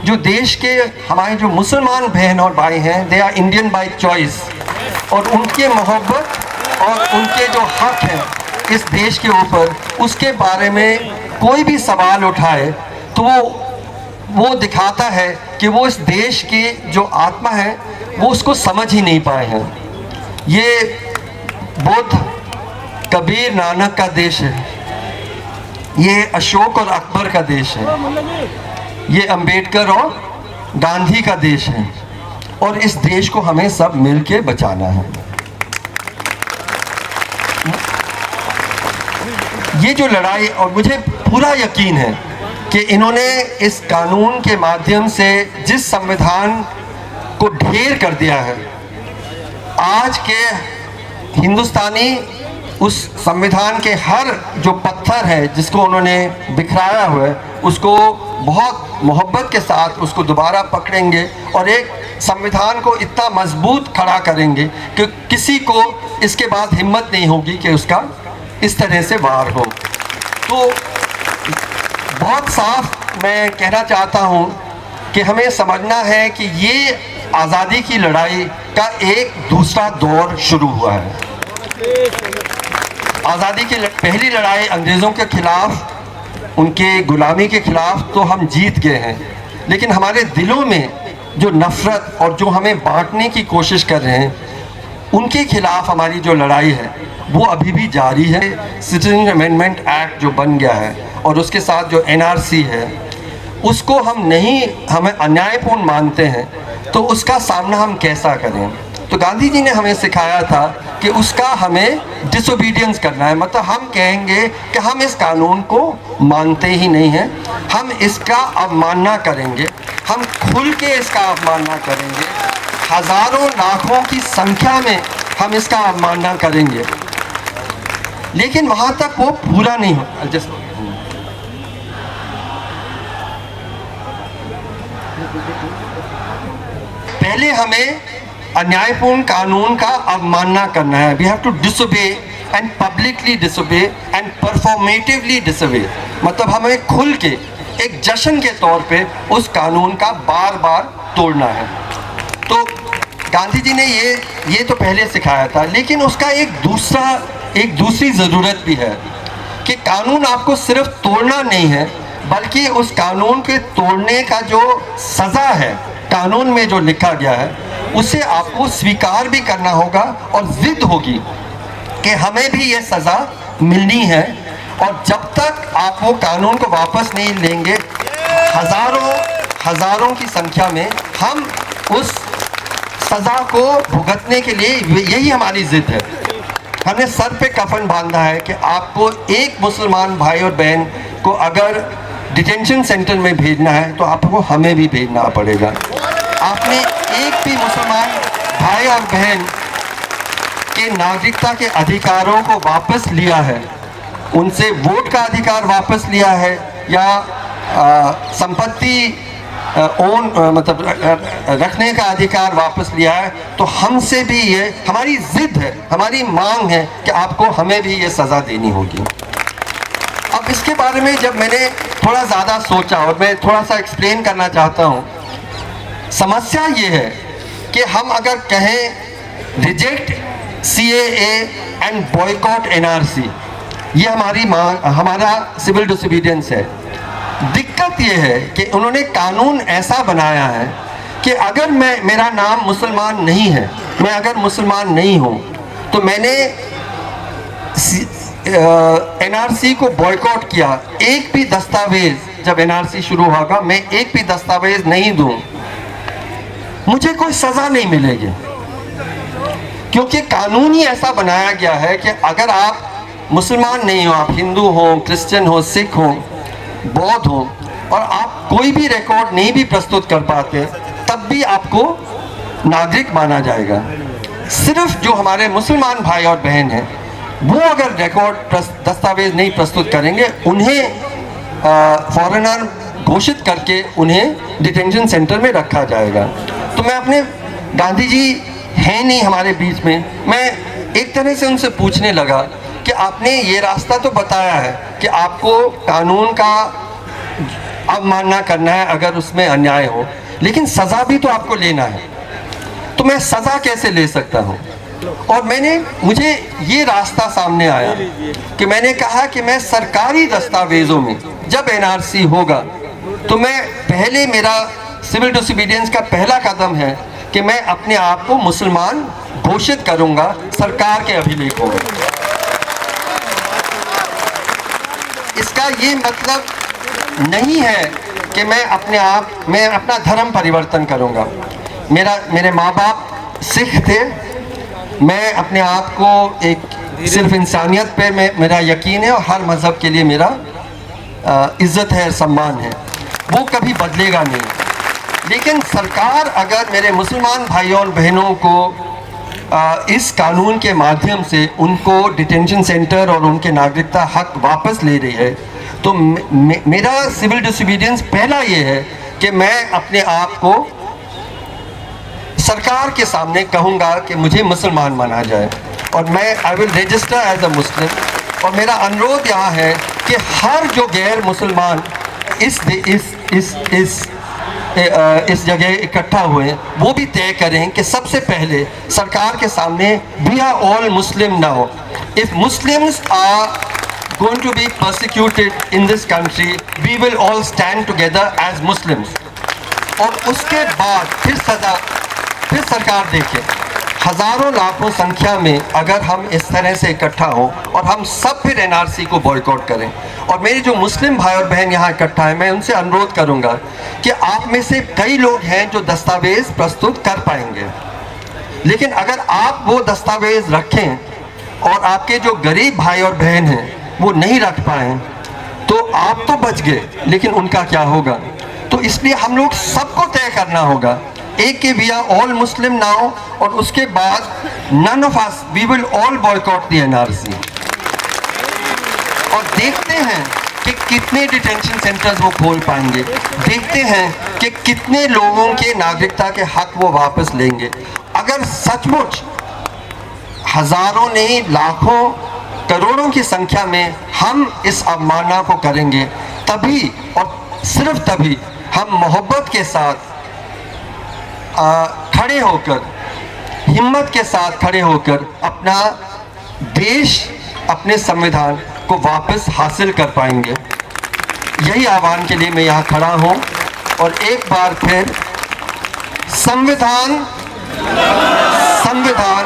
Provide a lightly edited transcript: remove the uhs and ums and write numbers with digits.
जो देश के हमारे जो मुसलमान बहन और भाई हैं, they are Indian by choice, और उनके मोहब्बत और उनके जो हक हैं इस देश के ऊपर, उसके बारे में कोई भी सवाल उठाए तो वो दिखाता है कि वो इस देश की जो आत्मा है वो उसको समझ ही नहीं पाए हैं। ये बुद्ध, कबीर, नानक का देश है, ये अशोक और अकबर का देश है, ये अंबेडकर और गांधी का देश है, और इस देश को हमें सब मिलके बचाना है। ये जो लड़ाई, और मुझे पूरा यकीन है कि इन्होंने इस कानून के माध्यम से जिस संविधान को ढेर कर दिया है, आज के हिंदुस्तानी उस संविधान के हर जो पत्थर है जिसको उन्होंने बिखराया हुआ है, उसको बहुत मोहब्बत के साथ उसको दोबारा पकड़ेंगे और एक संविधान को इतना मजबूत खड़ा करेंगे कि किसी को इसके बाद हिम्मत नहीं होगी कि उसका इस तरह से वार हो। तो बहुत साफ मैं कहना चाहता हूँ कि हमें समझना है कि ये आज़ादी की लड़ाई का एक दूसरा दौर शुरू हुआ है। आज़ादी की पहली लड़ाई अंग्रेज़ों के ख़िलाफ़, उनके गुलामी के ख़िलाफ़ तो हम जीत गए हैं, लेकिन हमारे दिलों में जो नफ़रत और जो हमें बांटने की कोशिश कर रहे हैं, उनके ख़िलाफ़ हमारी जो लड़ाई है वो अभी भी जारी है। सिटीजन अमेंडमेंट एक्ट जो बन गया है और उसके साथ जो NRC है, उसको हमें अन्यायपूर्ण मानते हैं, तो उसका सामना हम कैसा करें। तो गांधी जी ने हमें सिखाया था कि उसका हमें डिसोबीडियंस करना है, मतलब हम कहेंगे कि हम इस कानून को मानते ही नहीं हैं, हम इसका अवमानना करेंगे, हम खुल के इसका अवमानना करेंगे, हज़ारों लाखों की संख्या में हम इसका अवमानना करेंगे, लेकिन वहाँ तक वो पूरा नहीं हो। पहले हमें अन्यायपूर्ण कानून का अवमानना करना है। We have to disobey and publicly disobey and performatively disobey, मतलब हमें खुल के एक जश्न के तौर पे उस कानून का बार बार तोड़ना है। तो गांधी जी ने ये तो पहले सिखाया था, लेकिन उसका एक दूसरी ज़रूरत भी है कि कानून आपको सिर्फ तोड़ना नहीं है, बल्कि उस कानून के तोड़ने का जो सज़ा है कानून में जो लिखा गया है, उसे आपको स्वीकार भी करना होगा और ज़िद होगी कि हमें भी ये सज़ा मिलनी है। और जब तक आप वो कानून को वापस नहीं लेंगे, हज़ारों की संख्या में हम उस सज़ा को भुगतने के लिए, यही हमारी ज़िद है। हमने सर पे कफन बांधा है कि आपको एक मुसलमान भाई और बहन को अगर डिटेंशन सेंटर में भेजना है तो आपको हमें भी भेजना पड़ेगा। आपने एक भी मुसलमान भाई और बहन के नागरिकता के अधिकारों को वापस लिया है, उनसे वोट का अधिकार वापस लिया है, या संपत्ति मतलब रखने का अधिकार वापस लिया है, तो हमसे भी ये हमारी ज़िद है, हमारी मांग है कि आपको हमें भी ये सज़ा देनी होगी। अब इसके बारे में जब मैंने थोड़ा ज़्यादा सोचा और मैं थोड़ा सा एक्सप्लेन करना चाहता हूँ। समस्या ये है कि हम अगर कहें reject CAA and boycott NRC, ये हमारी मांग, हमारा सिविल डिसोबीडियंस है। दिक्कत ये है कि उन्होंने कानून ऐसा बनाया है कि अगर मेरा नाम मुसलमान नहीं है, मैं अगर मुसलमान नहीं हूँ, तो मैंने NRC को बॉयकॉट किया, एक भी दस्तावेज जब NRC शुरू होगा मैं एक भी दस्तावेज नहीं दूँ, मुझे कोई सज़ा नहीं मिलेगी, क्योंकि कानून ही ऐसा बनाया गया है कि अगर आप मुसलमान नहीं हो, आप हिंदू हो, क्रिश्चियन हो, सिख हो, बौद्ध हो, और आप कोई भी रिकॉर्ड नहीं भी प्रस्तुत कर पाते, तब भी आपको नागरिक माना जाएगा। सिर्फ जो हमारे मुसलमान भाई और बहन हैं, वो अगर रिकॉर्ड दस्तावेज नहीं प्रस्तुत करेंगे, उन्हें फॉरेनर घोषित करके उन्हें डिटेंशन सेंटर में रखा जाएगा। तो मैं अपने, गांधी जी हैं नहीं हमारे बीच में, मैं एक तरह से उनसे पूछने लगा कि आपने ये रास्ता तो बताया है कि आपको कानून का अवमानना करना है अगर उसमें अन्याय हो, लेकिन सज़ा भी तो आपको लेना है। तो मैं सज़ा कैसे ले सकता हूँ? और मुझे ये रास्ता सामने आया कि मैंने कहा कि मैं सरकारी दस्तावेज़ों में जब एनआरसी होगा तो मैं पहले, मेरा सिविल डिसोबीडियंस का पहला कदम है कि मैं अपने आप को मुसलमान घोषित करूंगा सरकार के अभिलेखों में। इसका ये मतलब नहीं है कि मैं अपना धर्म परिवर्तन करूंगा। मेरे माँ बाप सिख थे, मैं अपने आप को एक सिर्फ इंसानियत पे मेरा यकीन है और हर मज़हब के लिए मेरा इज़्ज़त है, सम्मान है, वो कभी बदलेगा नहीं। लेकिन सरकार अगर मेरे मुसलमान भाइयों और बहनों को इस कानून के माध्यम से उनको डिटेंशन सेंटर और उनके नागरिकता हक वापस ले रही है, तो मेरा सिविल डिसोबीडियंस पहला ये है कि मैं अपने आप को सरकार के सामने कहूँगा कि मुझे मुसलमान माना जाए और I will register as a Muslim. और मेरा अनुरोध यहाँ है कि हर जो गैर मुसलमान इस जगह इकट्ठा हुए वो भी तय करें कि सबसे पहले सरकार के सामने we are all Muslim now. If Muslims are going to be persecuted in this country, we will all stand together as Muslims। और उसके बाद फिर सरकार देखे, हज़ारों लाखों संख्या में अगर हम इस तरह से इकट्ठा हों और हम सब फिर एनआरसी को बॉयकॉट करें। और मेरे जो मुस्लिम भाई और बहन यहाँ इकट्ठा है, मैं उनसे अनुरोध करूँगा कि आप में से कई लोग हैं जो दस्तावेज़ प्रस्तुत कर पाएंगे, लेकिन अगर आप वो दस्तावेज़ रखें और आपके जो गरीब भाई और बहन हैं वो नहीं रख पाए तो आप तो बच गए, लेकिन उनका क्या होगा? तो इसलिए हम लोग सबको तय करना होगा एक कि we are all Muslim now, और उसके बाद none of us we will all boycott the NRC. और देखते हैं कि कितने डिटेंशन सेंटर्स वो खोल पाएंगे, देखते हैं कि कितने लोगों के नागरिकता के हक वो वापस लेंगे। अगर सचमुच हज़ारों नहीं लाखों करोड़ों की संख्या में हम इस अवमानना को करेंगे, तभी और सिर्फ तभी हम मोहब्बत के साथ खड़े होकर, हिम्मत के साथ खड़े होकर अपना देश, अपने संविधान को वापस हासिल कर पाएंगे। यही आह्वान के लिए मैं यहाँ खड़ा हूँ। और एक बार फिर संविधान, संविधान